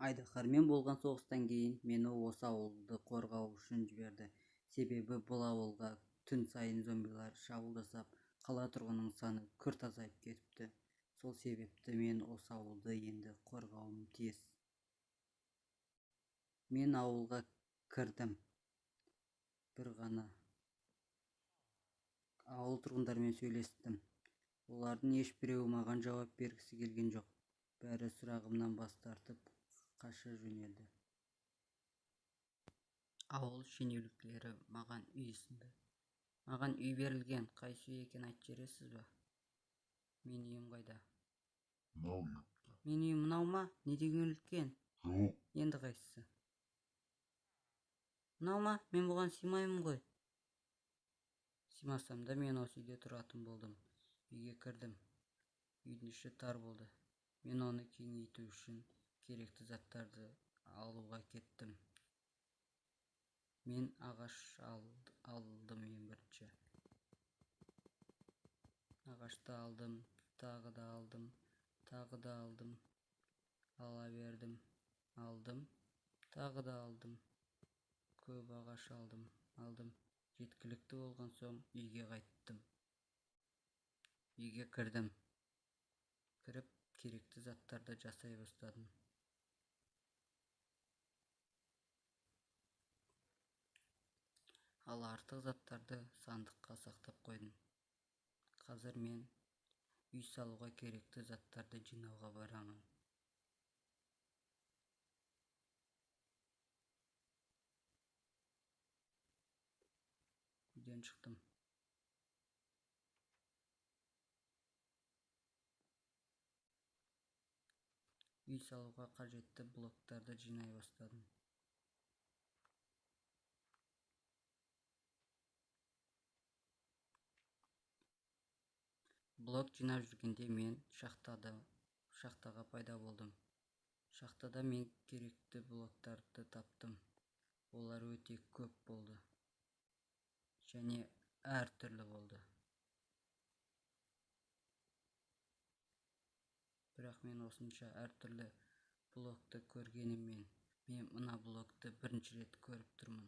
Айдаһармен болған соғыстан кейін мені осы ауылды қорғау үшін жіберді. Себебі бұл ауылға түн сайын зомбилар шабуыл жасап, қала тұрғынының саны күрт азайып кетіпті. Сол себепті мен осы ауылды енді қорғауым тиіс. Мен ауылға кірдім. Бір ғана ауыл тұрғындарымен сөйлестім. Олардың ешбіреуі маған жауап бергісі келген жоқ. Бәрі сұрағымнан бас тартып қаша жөнелді. Ауыл шенеуніктері маған үй ұсынды. Маған үй берілген, қайсы үй екенін айтып жібересіз ба? Менің үйім қайда? Мынау үйіпті. Менің үйім мынау ма? Не деген үлкен? Жоқ. Енді қайсысы? Мынау ма? Мен бұған сыймаймын ғой. Сыймасам да мен осы үйде тұратын болдым. Үйге кірдім. Үйдің іші тар болды. Мен оны кеңейту үшін керекті заттарды алуға кеттім. Мен ағаш алдым ең бірінші. Ағашты алдым, тағы да алдым, тағы да алдым. Ала бердім, алдым, тағы да алдым. Көп ағаш алдым. Жеткілікті болған соң үйге қайттым. Үйге кірдім. Кіріп, керекті заттарды жасай бастадым. Ал артық заттарды сандыққа сақтап қойдым. Қазір мен үй салуға керекті заттарды жинауға барамын. Үйден шықтым. Үй салуға қажетті блоктарды жинай бастадым. Блок жинап жүргенде мен шахтаға пайда болдым. Шахтада мен керекті блоктарды таптым. Олар өте көп болды. Және әртүрлі болды. Бірақ мен осынша әртүрлі блокты көргеніммен, мен мына блокты бірінші рет көріп тұрмын.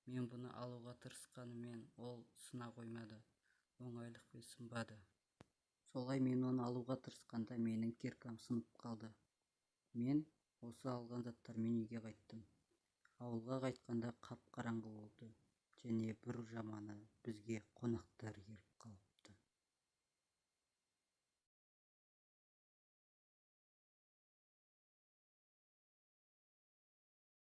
Мен бұны алуға тырысқаныммен ол сына қоймады. Оңайлықпен сынбады. Солай мен оны алуға тырысқанда менің киркам сынып қалды. Мен осы алған заттармен үйге қайттым. Ауылға қайтқанда қап-қараңғы болды. Және бір жаманы бізге қонақтар келіп қалды.